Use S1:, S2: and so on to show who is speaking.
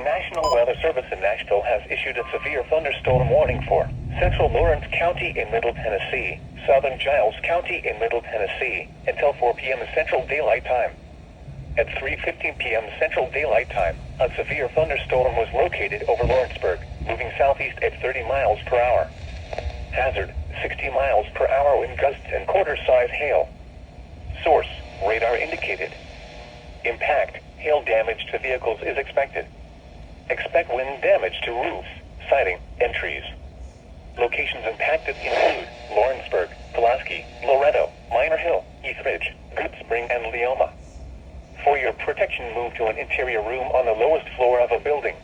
S1: National Weather Service in Nashville has issued a severe thunderstorm warning for central Lawrence County in Middle Tennessee, southern Giles County in Middle Tennessee, until 4 p.m. Central Daylight Time. At 3:15 p.m. Central Daylight Time, a severe thunderstorm was located over Lawrenceburg, moving southeast at 30 miles per hour. Hazard, 60 miles per hour wind gusts and quarter-size hail. Source, radar indicated. Impact, hail damage to vehicles is expected. Expect wind damage to roofs, siding, and trees. Locations impacted include Lawrenceburg, Pulaski, Loretto, Minor Hill, Eastridge, Good Spring, and Leoma. For your protection, move to an interior room on the lowest floor of a building.